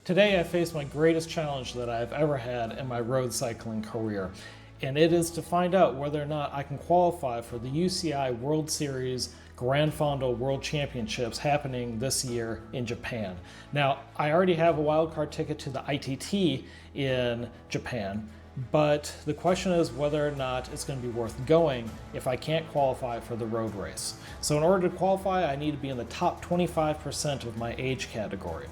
Today I face my greatest challenge that I've ever had in my road cycling career, and it is to find out whether or not I can qualify for the UCI World Series Gran Fondo World Championships happening this year in Japan. Now, I already have a wildcard ticket to the ITT in Japan, but the question is whether or not it's going to be worth going if I can't qualify for the road race. So in order to qualify, I need to be in the top 25% of my age category.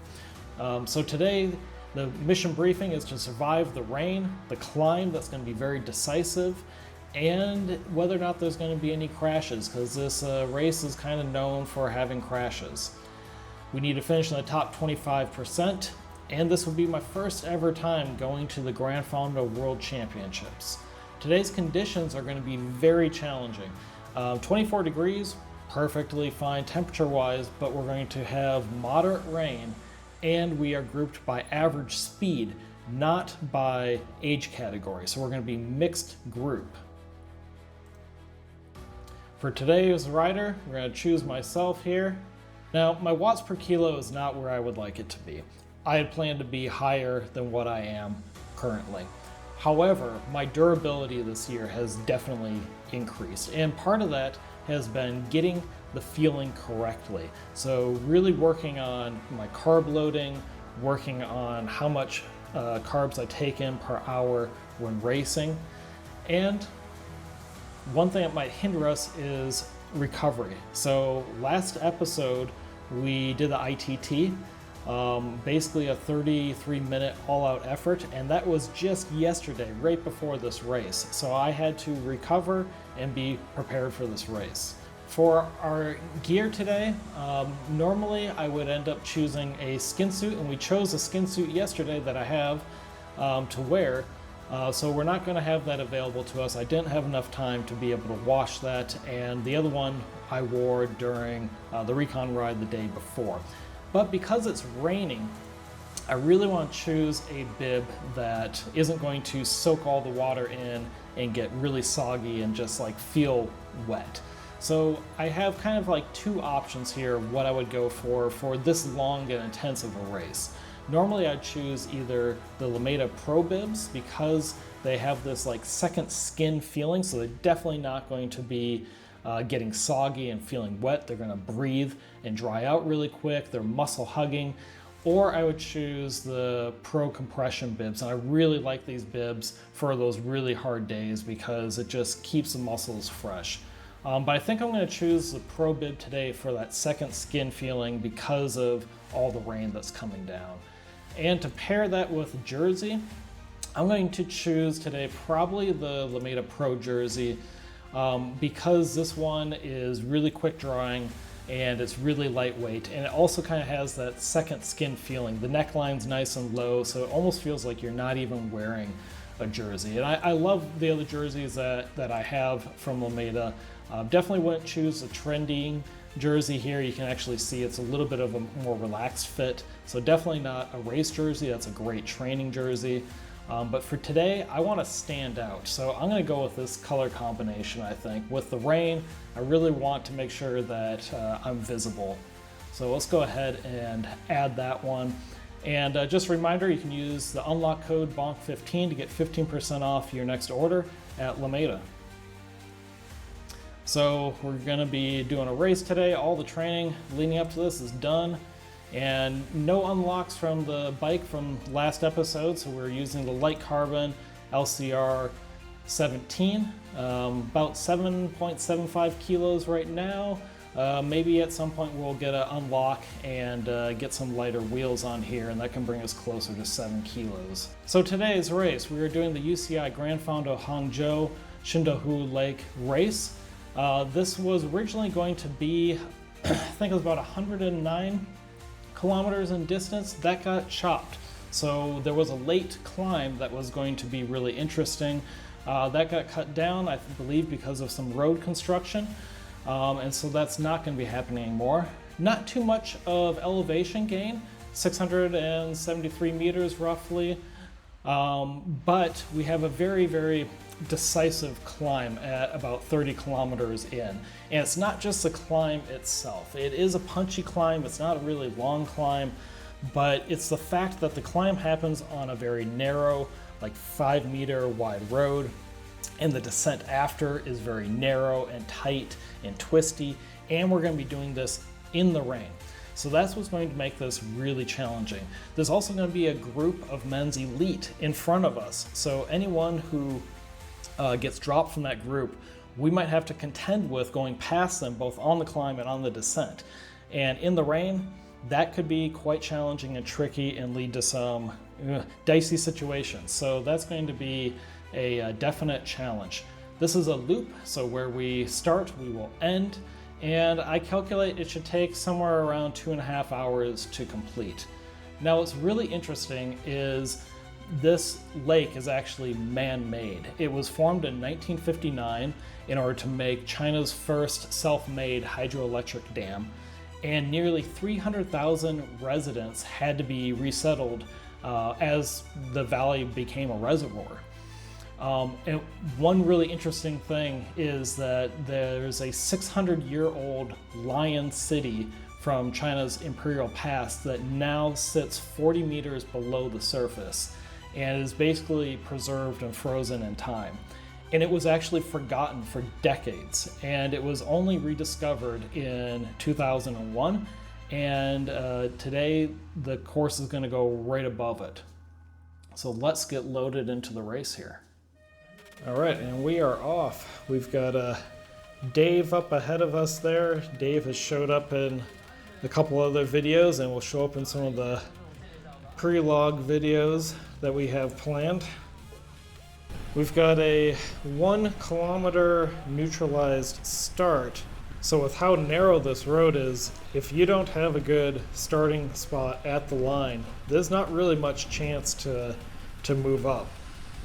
So today, the mission briefing is to survive the rain, the climb that's going to be very decisive, and whether or not there's going to be any crashes, because this race is kind of known for having crashes. We need to finish in the top 25%, and this will be my first ever time going to the Gran Fondo World Championships. Today's conditions are going to be very challenging. 24 degrees, perfectly fine temperature-wise, but we're going to have moderate rain, and we are grouped by average speed, not by age category. So we're going to be mixed group. For today's rider, we're going to choose myself here. Now, my watts per kilo is not where I would like it to be. I had planned to be higher than what I am currently. However, my durability this year has definitely increased, and part of that has been getting the feeling correctly. So really working on my carb loading, working on how much carbs I take in per hour when racing. And one thing that might hinder us is recovery. So last episode, we did the ITT, basically a 33-minute all-out effort, and that was just yesterday, right before this race. So I had to recover and be prepared for this race. For our gear today, normally I would end up choosing a skin suit, and we chose a skin suit yesterday that I have to wear. So we're not going to have that available to us. I didn't have enough time to be able to wash that, and the other one I wore during the recon ride the day before. But because it's raining, I really want to choose a bib that isn't going to soak all the water in and get really soggy and just like feel wet. So I have kind of like two options here of what I would go for this long and intensive a race. Normally I'd choose either the LAMEDA Pro bibs because they have this like second skin feeling, so they're definitely not going to be getting soggy and feeling wet. They're going to breathe and dry out really quick. They're muscle hugging. Or I would choose the Pro compression bibs, and I really like these bibs for those really hard days because it just keeps the muscles fresh. But I think I'm going to choose the Pro bib today for that second skin feeling because of all the rain that's coming down. And to pair that with jersey, I'm going to choose today probably the LAMEDA Pro jersey because this one is really quick drying and it's really lightweight, and it also kind of has that second skin feeling. The neckline's nice and low, so it almost feels like you're not even wearing a jersey. And I love the other jerseys that I have from LAMEDA. Definitely wouldn't choose a trending jersey here. You can actually see it's a little bit of a more relaxed fit. So definitely not a race jersey. That's a great training jersey. But for today, I want to stand out. So I'm going to go with this color combination, I think. With the rain, I really want to make sure that I'm visible. So let's go ahead and add that one. And just a reminder, you can use the unlock code BONK15 to get 15% off your next order at LAMEDA. So we're going to be doing a race today. All the training leading up to this is done, and no unlocks from the bike from last episode. So we're using the light carbon LCR 17, about 7.75 kilos right now. Maybe at some point we'll get an unlock and get some lighter wheels on here, and that can bring us closer to 7 kilos. So today's race, we are doing the UCI Gran Fondo Hangzhou Xindehu Lake race. This was originally going to be, I think it was about 109 kilometers in distance. That got chopped. So there was a late climb that was going to be really interesting. That got cut down, I believe, because of some road construction. And so that's not going to be happening anymore. Not too much of elevation gain, 673 meters roughly. But we have a very, very decisive climb at about 30 kilometers in. And it's not just the climb itself. It is a punchy climb. It's not a really long climb, but it's the fact that the climb happens on a very narrow, like 5-meter wide road, and the descent after is very narrow and tight and twisty, and we're going to be doing this in the rain. So that's what's going to make this really challenging. There's also going to be a group of men's elite in front of us, so anyone who gets dropped from that group, we might have to contend with going past them both on the climb and on the descent. And in the rain, that could be quite challenging and tricky and lead to some dicey situations. So that's going to be a definite challenge. This is a loop, so where we start, we will end, and I calculate it should take somewhere around 2.5 hours to complete. Now what's really interesting is this lake is actually man-made. It was formed in 1959 in order to make China's first self-made hydroelectric dam, and nearly 300,000 residents had to be resettled as the valley became a reservoir. And one really interesting thing is that there's a 600-year-old lion city from China's imperial past that now sits 40 meters below the surface and is basically preserved and frozen in time. And it was actually forgotten for decades, and it was only rediscovered in 2001, and today the course is going to go right above it. So let's get loaded into the race here. All right, and we are off. We've got Dave up ahead of us there. Dave has showed up in a couple other videos and will show up in some of the pre-log videos that we have planned. We've got a 1 kilometer neutralized start. So with how narrow this road is, if you don't have a good starting spot at the line, there's not really much chance to move up.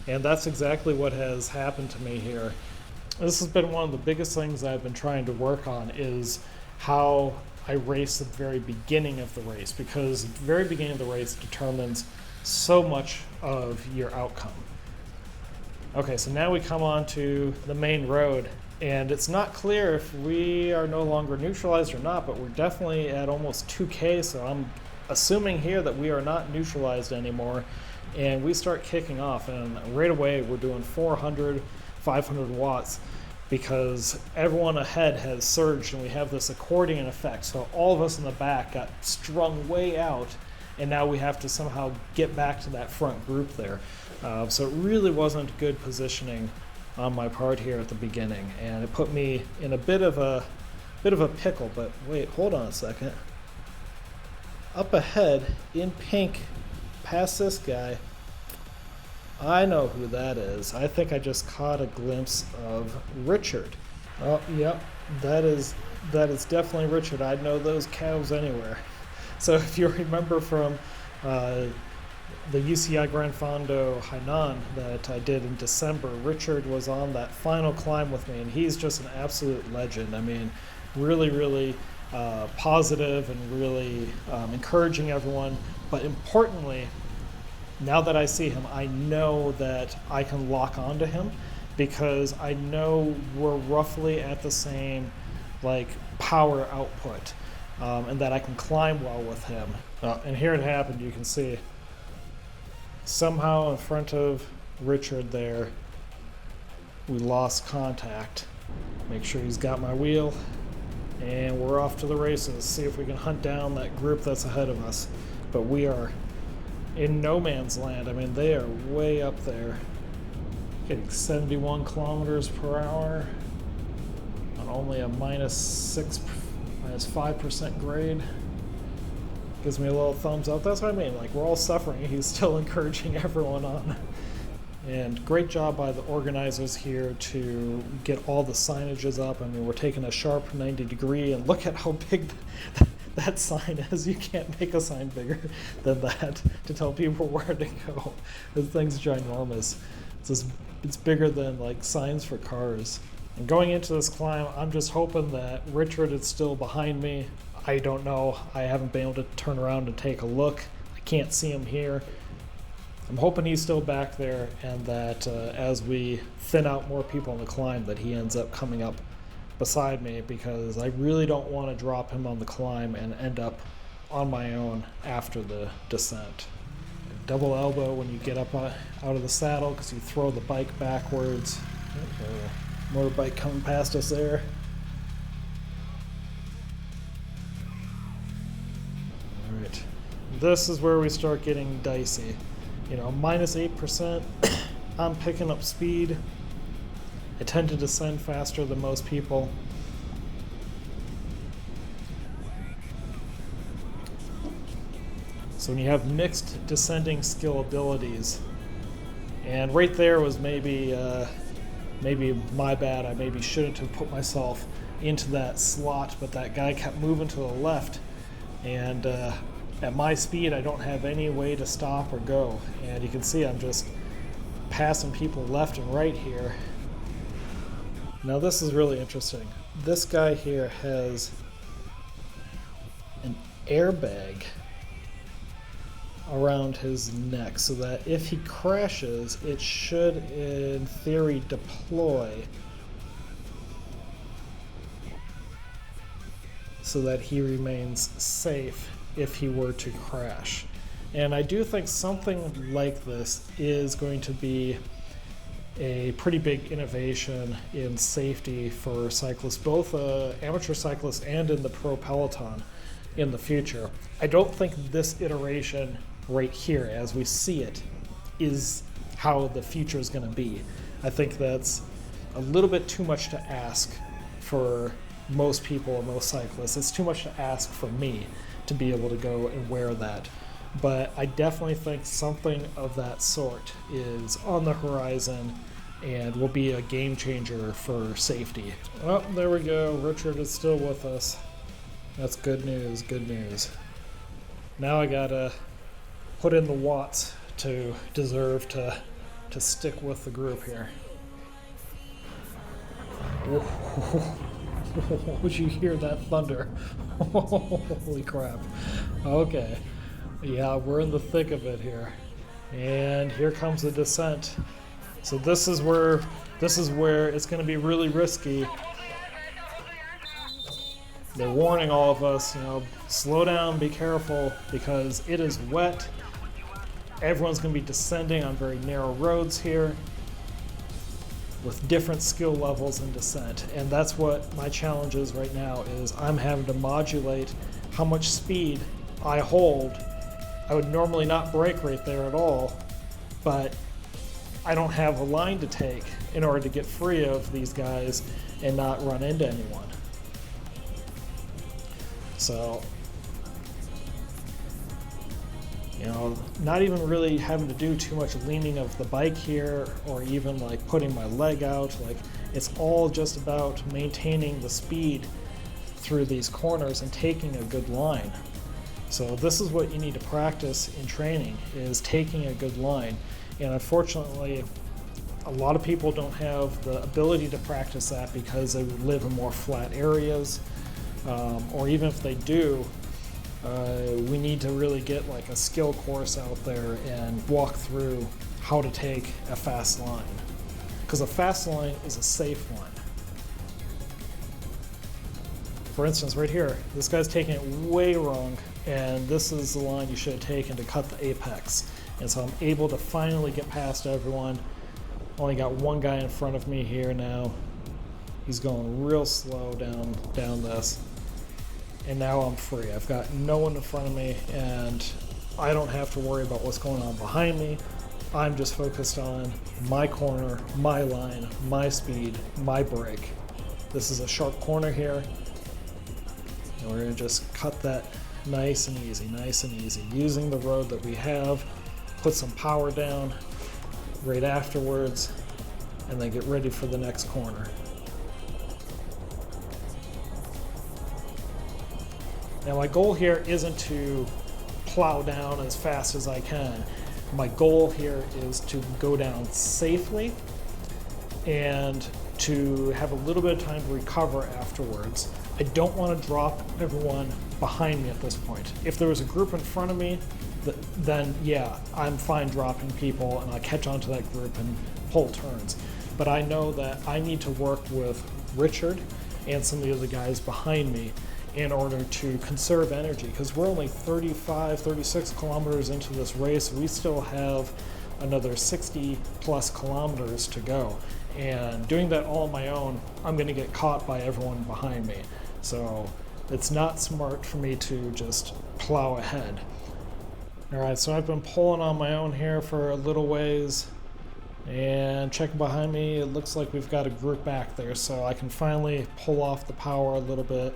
And that's exactly what has happened to me here. This has been one of the biggest things I've been trying to work on, is how I race at the very beginning of the race, because the very beginning of the race determines so much of your outcome. Okay, so now we come on to the main road, and it's not clear if we are no longer neutralized or not, but we're definitely at almost 2K, so I'm assuming here that we are not neutralized anymore. And we start kicking off, and right away we're doing 400, 500 watts because everyone ahead has surged and we have this accordion effect. So all of us in the back got strung way out, and now we have to somehow get back to that front group there. So it really wasn't good positioning on my part here at the beginning, and it put me in a bit of a pickle. But wait, hold on a second. Up ahead in pink, past this guy, I know who that is. I think I just caught a glimpse of Richard. Oh, yep, that is definitely Richard. I'd know those calves anywhere. So if you remember from the UCI Gran Fondo Hainan that I did in December, Richard was on that final climb with me, and he's just an absolute legend. I mean, really positive and really encouraging everyone. But importantly, now that I see him, I know that I can lock onto him because I know we're roughly at the same power output, and that I can climb well with him. And here it happened. You can see somehow in front of Richard there, we lost contact. Make sure he's got my wheel, and we're off to the races. See if we can hunt down that group that's ahead of us. But we are in no man's land. I mean, they are way up there, getting 71 kilometers per hour on only a -5% grade. Gives me a little thumbs up. That's what I mean. We're all suffering. He's still encouraging everyone on. And great job by the organizers here to get all the signages up. I mean, we're taking a sharp 90 degree, and look at how big that sign is. You can't make a sign bigger than that to tell people where to go. This thing's ginormous. It's bigger than signs for cars. And going into this climb, I'm just hoping that Richard is still behind me. I don't know. I haven't been able to turn around and take a look. I can't see him here. I'm hoping he's still back there, and that as we thin out more people on the climb, that he ends up coming up beside me, because I really don't want to drop him on the climb and end up on my own after the descent. Double elbow when you get up out of the saddle because you throw the bike backwards. Motorbike coming past us there. All right, this is where we start getting dicey. You know, minus 8%, I'm picking up speed. I tend to descend faster than most people. So when you have mixed descending skill abilities, and right there was maybe my bad. I maybe shouldn't have put myself into that slot, but that guy kept moving to the left, and at my speed I don't have any way to stop or go, and you can see I'm just passing people left and right here. Now this is really interesting. This guy here has an airbag around his neck so that if he crashes, it should in theory deploy so that he remains safe if he were to crash. And I do think something like this is going to be a pretty big innovation in safety for cyclists, both amateur cyclists and in the pro peloton in the future. I don't think this iteration right here, as we see it, is how the future is going to be. I think that's a little bit too much to ask for most people or most cyclists. It's too much to ask for me to be able to go and wear that. But I definitely think something of that sort is on the horizon and will be a game changer for safety. Oh, there we go. Richard is still with us. That's good news, good news. Now I gotta put in the watts to deserve to stick with the group here. Would you hear that thunder? Holy crap. Okay. Yeah, we're in the thick of it here. And here comes the descent. So this is where it's gonna be really risky. They're warning all of us, you know, slow down, be careful, because it is wet. Everyone's going to be descending on very narrow roads here with different skill levels in descent. And that's what my challenge is right now, is I'm having to modulate how much speed I hold. I would normally not brake right there at all, but I don't have a line to take in order to get free of these guys and not run into anyone. So, you know, not even really having to do too much leaning of the bike here or even like putting my leg out. Like, it's all just about maintaining the speed through these corners and taking a good line. So this is what you need to practice in training, is taking a good line. And unfortunately, a lot of people don't have the ability to practice that because they live in more flat areas. Or even if they do, we need to really get like a skill course out there and walk through how to take a fast line. Because a fast line is a safe line. For instance, right here, this guy's taking it way wrong, and this is the line you should have taken to cut the apex. And so I'm able to finally get past everyone. Only got one guy in front of me here now. He's going real slow down this. And now I'm free. I've got no one in front of me, and I don't have to worry about what's going on behind me. I'm just focused on my corner, my line, my speed, my brake. This is a sharp corner here, and we're gonna just cut that nice and easy, using the road that we have, put some power down right afterwards, and then get ready for the next corner. Now my goal here isn't to plow down as fast as I can. My goal here is to go down safely and to have a little bit of time to recover afterwards. I don't want to drop everyone behind me at this point. If there was a group in front of me, then yeah, I'm fine dropping people and I'll catch onto that group and pull turns. But I know that I need to work with Richard and some of the other guys behind me in order to conserve energy, because we're only 35, 36 kilometers into this race. We still have another 60 plus kilometers to go. And doing that all on my own, I'm going to get caught by everyone behind me. So it's not smart for me to just plow ahead. All right, so I've been pulling on my own here for a little ways. And checking behind me, it looks like we've got a group back there, so I can finally pull off the power a little bit,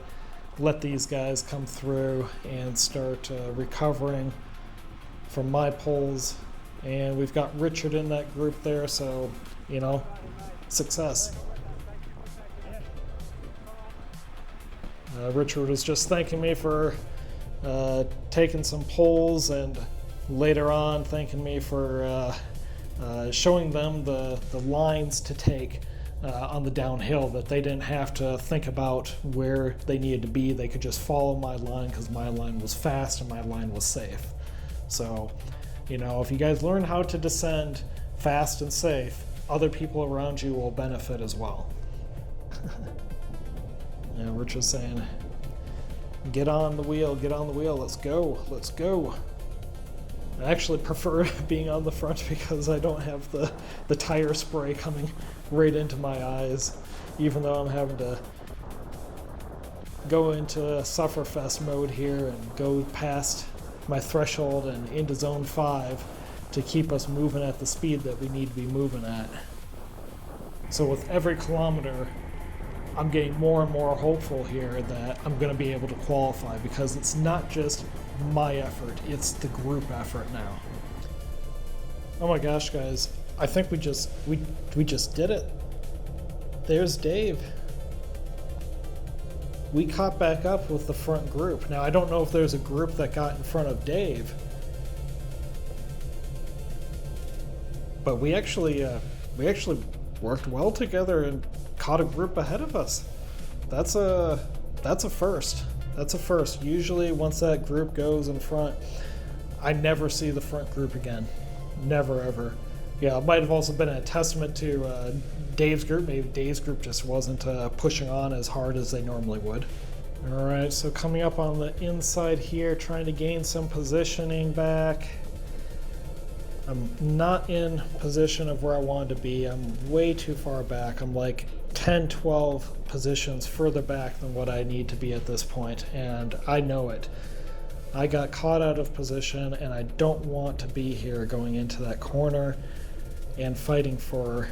let these guys come through and start recovering from my pulls. And we've got Richard in that group there, so, you know, success. Richard was just thanking me for taking some pulls, and later on thanking me for showing them the lines to take on the downhill, that they didn't have to think about where they needed to be. They could just follow my line because my line was fast and my line was safe. So, you know, if you guys learn how to descend fast and safe, other people around you will benefit as well. Yeah, Rich was saying, get on the wheel, let's go, let's go. I actually prefer being on the front because I don't have the tire spray coming right into my eyes, even though I'm having to go into Sufferfest mode here and go past my threshold and into zone 5 to keep us moving at the speed that we need to be moving at. So with every kilometer, I'm getting more and more hopeful here that I'm going to be able to qualify, because it's not just my effort, it's the group effort now. Oh my gosh, guys, I think we just did it. There's Dave. We caught back up with the front group. Now I don't know if there's a group that got in front of Dave, but we actually worked well together and caught a group ahead of us. That's a first. That's a first. Usually once that group goes in front, I never see the front group again. Never, ever. Yeah, it might have also been a testament to Dave's group. Maybe Dave's group just wasn't pushing on as hard as they normally would. All right, so coming up on the inside here, trying to gain some positioning back. I'm not in position of where I wanted to be. I'm way too far back. I'm like 10, 12 positions further back than what I need to be at this point, and I know it. I got caught out of position, and I don't want to be here going into that corner and fighting for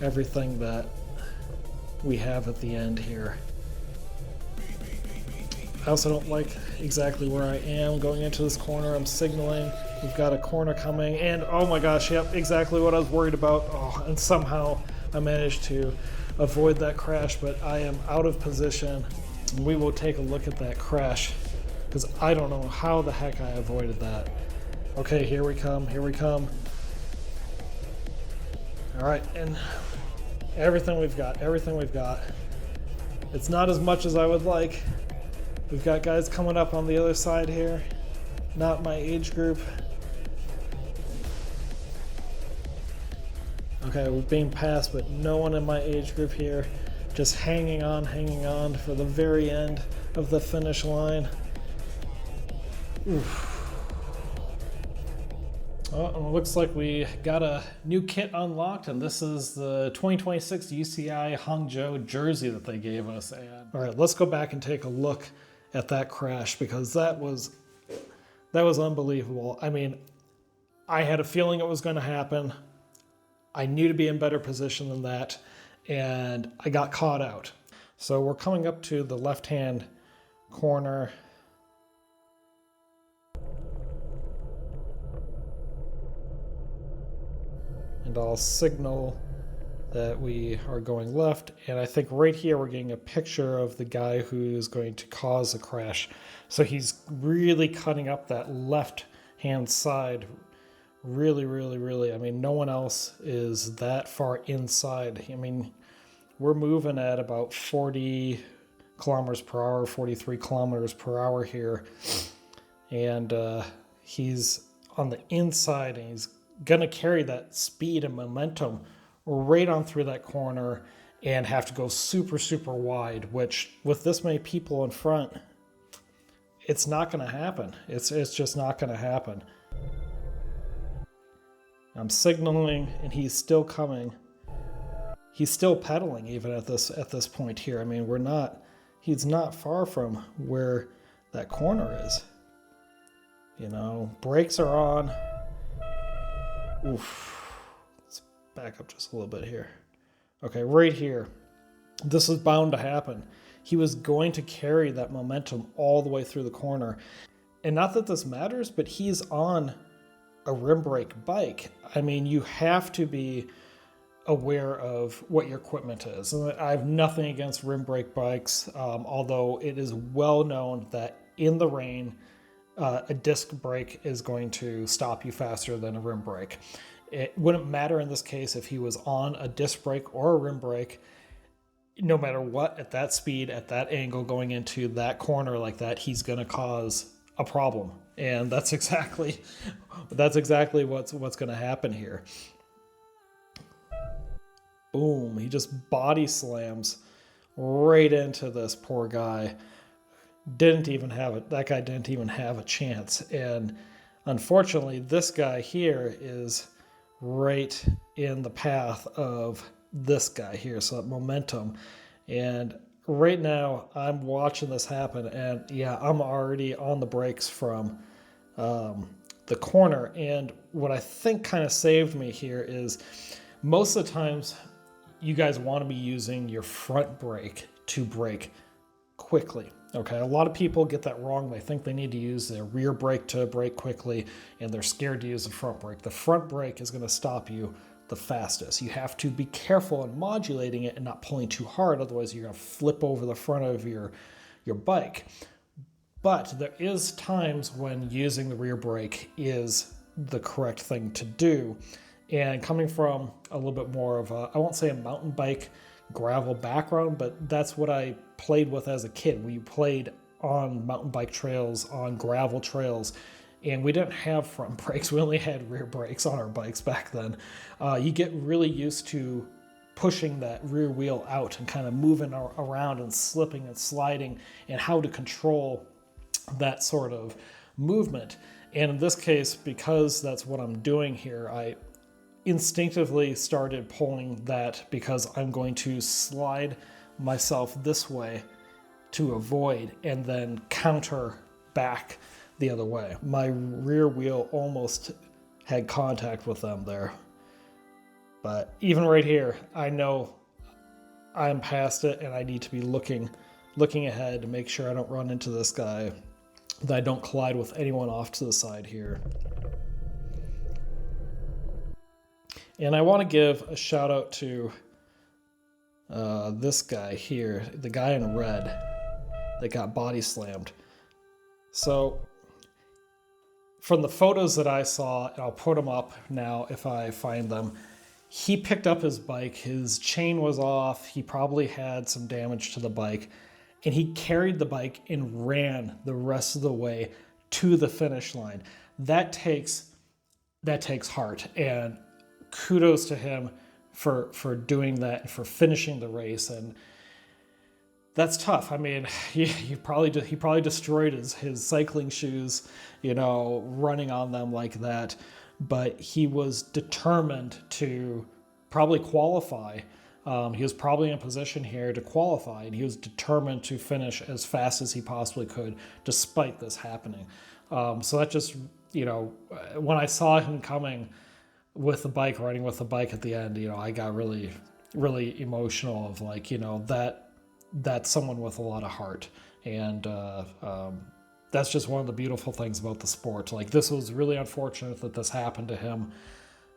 everything that we have at the end here. I also don't like exactly where I am going into this corner. I'm signaling. We've got a corner coming, and oh my gosh, yep, exactly what I was worried about. Oh, and somehow I managed to avoid that crash, but I am out of position. We will take a look at that crash, because I don't know how the heck I avoided that. Okay, here we come, here we come. All right, and everything we've got, everything we've got. It's not as much as I would like. We've got guys coming up on the other side here, not my age group. Okay, we're being passed, but no one in my age group here. Just hanging on for the very end of the finish line. Oof. Oh, and it looks like we got a new kit unlocked, and this is the 2026 UCI Hangzhou jersey that they gave us. And all right, let's go back and take a look at that crash, because that was unbelievable. I mean, I had a feeling it was going to happen. I knew to be in better position than that, and I got caught out. So we're coming up to the left-hand corner. And I'll signal that we are going left, and I think right here we're getting a picture of the guy who's going to cause a crash. So he's really cutting up that left-hand side. Really, I mean, no one else is that far inside. I mean, we're moving at about 40 kilometers per hour, 43 kilometers per hour here. And he's on the inside, and he's gonna carry that speed and momentum right on through that corner and have to go super, super wide, which with this many people in front, it's not going to happen. It's just not going to happen. I'm signaling and he's still coming. He's still pedaling even at this point here. I mean, he's not far from where that corner is. You know, brakes are on. Oof. Let's back up just a little bit here. Okay, right here. This is bound to happen. He was going to carry that momentum all the way through the corner. And not that this matters, but he's on a rim brake bike. I mean, you have to be aware of what your equipment is. And I have nothing against rim brake bikes, although it is well known that in the rain, a disc brake is going to stop you faster than a rim brake. It wouldn't matter in this case if he was on a disc brake or a rim brake. No matter what, at that speed, at that angle, going into that corner like that, he's going to cause a problem. And that's exactly what's going to happen here. Boom, he just body slams right into this poor guy. That guy didn't even have a chance. And unfortunately, this guy here is right in the path of this guy here, so that momentum. And right now I'm watching this happen, and yeah, I'm already on the brakes from the corner. And what I think kind of saved me here is most of the times you guys want to be using your front brake to brake quickly. Okay, a lot of people get that wrong. They think they need to use their rear brake to brake quickly, and they're scared to use the front brake. The front brake is going to stop you the fastest. You have to be careful in modulating it and not pulling too hard, otherwise you're going to flip over the front of your bike. But there is times when using the rear brake is the correct thing to do. And coming from a little bit more of a, I won't say a mountain bike gravel background, but that's what I played with as a kid. We played on mountain bike trails, on gravel trails, and we didn't have front brakes. We only had rear brakes on our bikes back then. You get really used to pushing that rear wheel out and kind of moving around and slipping and sliding, and how to control that sort of movement. And in this case, because that's what I'm doing here, I instinctively started pulling that because I'm going to slide myself this way to avoid and then counter back the other way. My rear wheel almost had contact with them there. But even right here, I know I'm past it and I need to be looking ahead to make sure I don't run into this guy, that I don't collide with anyone off to the side here. And I want to give a shout out to this guy here, the guy in red that got body slammed. So from the photos that I saw, and I'll put them up now if I find them, he picked up his bike, his chain was off, he probably had some damage to the bike, and he carried the bike and ran the rest of the way to the finish line. That takes heart, and kudos to him for doing that and for finishing the race. And that's tough. I mean, he probably destroyed his cycling shoes, running on them like that. But he was determined to probably qualify. He was probably in a position here to qualify, and he was determined to finish as fast as he possibly could, despite this happening. So that just, when I saw him coming with the bike, riding with the bike at the end, I got really, really emotional of like, that's someone with a lot of heart. And that's just one of the beautiful things about the sport. Like, this was really unfortunate that this happened to him,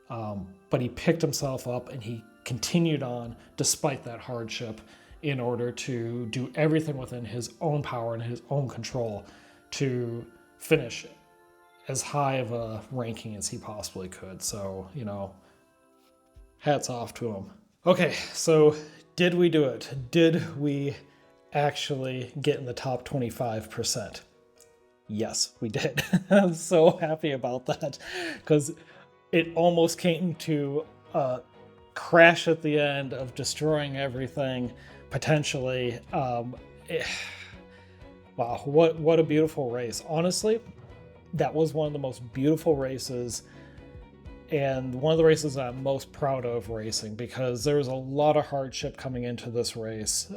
but he picked himself up and he continued on despite that hardship in order to do everything within his own power and his own control to finish as high of a ranking as he possibly could. So, hats off to him. Okay, so did we do it? Did we actually get in the top 25%? Yes, we did. I'm so happy about that because it almost came to a crash at the end, of destroying everything, potentially. Wow, what a beautiful race. Honestly, that was one of the most beautiful races, and one of the races I'm most proud of racing, because there was a lot of hardship coming into this race,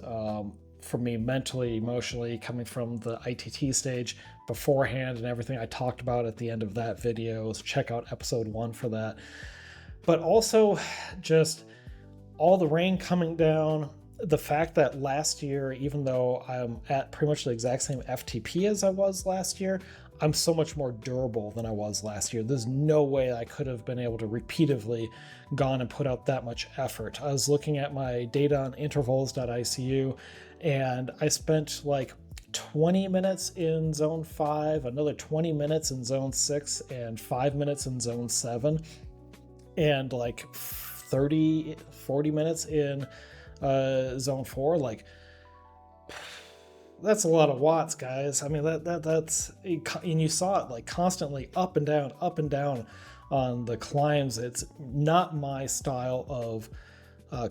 for me, mentally, emotionally, coming from the ITT stage beforehand and everything I talked about at the end of that video. So check out episode 1 for that. But also just all the rain coming down, the fact that last year, even though I'm at pretty much the exact same FTP as I was last year, I'm so much more durable than I was last year. There's no way I could have been able to repeatedly gone and put out that much effort. I was looking at my data on intervals.icu, and I spent like 20 minutes in zone 5, another 20 minutes in zone 6, and 5 minutes in zone 7, and like 40 minutes in zone 4. Like, that's a lot of watts, guys. I mean, that's, and you saw it like constantly up and down on the climbs. It's not my style of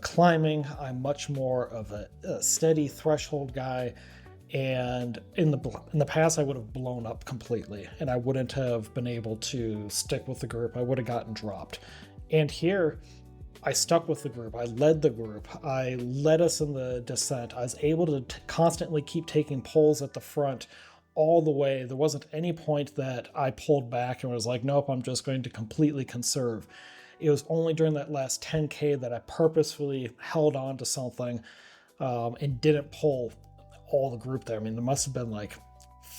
climbing. I'm much more of a steady threshold guy, and in the past I would have blown up completely, and I wouldn't have been able to stick with the group. I would have gotten dropped. And here, I stuck with the group. I led the group. I led us in the descent. I was able to constantly keep taking pulls at the front all the way. There wasn't any point that I pulled back and was like, nope, I'm just going to completely conserve. It was only during that last 10K that I purposefully held on to something, and didn't pull all the group there. I mean, there must have been like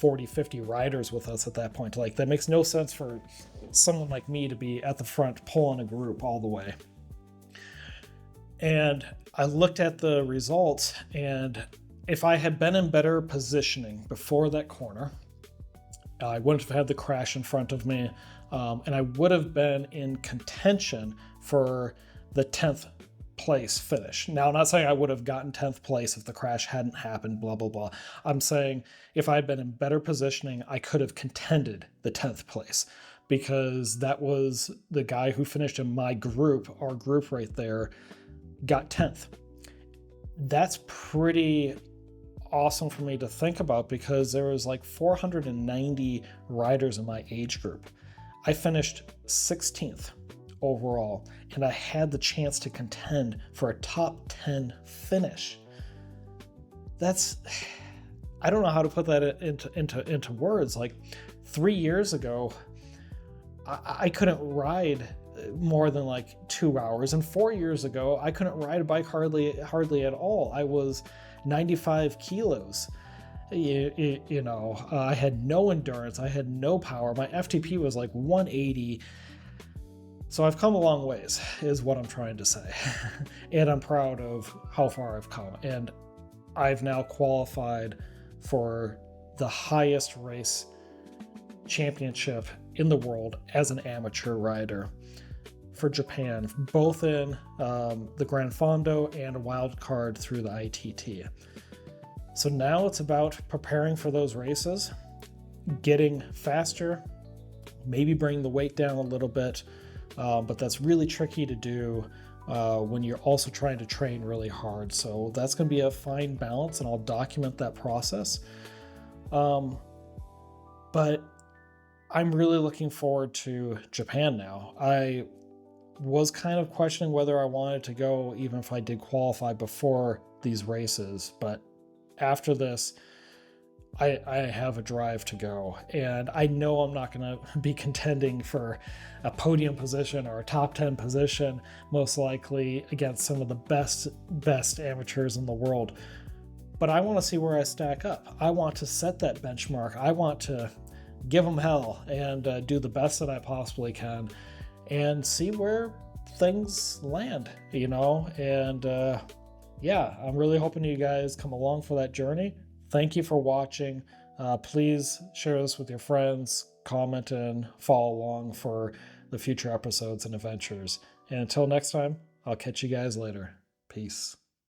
40, 50 riders with us at that point. Like, that makes no sense for someone like me to be at the front pulling a group all the way. And I looked at the results, and if I had been in better positioning before that corner, I wouldn't have had the crash in front of me, and I would have been in contention for the 10th place finish. Now, I'm not saying I would have gotten 10th place if the crash hadn't happened, blah, blah, blah. I'm saying if I had been in better positioning, I could have contended the 10th place, because that was the guy who finished in my group, our group right there, got 10th. That's pretty awesome for me to think about, because there was like 490 riders in my age group. I finished 16th overall, and I had the chance to contend for a top 10 finish. That's, I don't know how to put that into words. Like 3 years ago, I couldn't ride more than like 2 hours, and 4 years ago I couldn't ride a bike hardly at all. I was 95 kilos. You know, I had no endurance, I had no power. My FTP was like 180. So I've come a long ways, is what I'm trying to say. And I'm proud of how far I've come, and I've now qualified for the highest race championship in the world as an amateur rider for Japan, both in the Gran Fondo and a wild card through the ITT. So now it's about preparing for those races, getting faster, maybe bring the weight down a little bit, but that's really tricky to do when you're also trying to train really hard. So that's going to be a fine balance, and I'll document that process. But I'm really looking forward to Japan now. I was kind of questioning whether I wanted to go, even if I did qualify before these races, but after this, I have a drive to go, and I know I'm not going to be contending for a podium position or a top 10 position, most likely against some of the best amateurs in the world. But I want to see where I stack up. I want to set that benchmark. I want to give them hell and do the best that I possibly can, and see where things land, you know? And yeah, I'm really hoping you guys come along for that journey. Thank you for watching. Please share this with your friends, comment, and follow along for the future episodes and adventures. And until next time, I'll catch you guys later. Peace.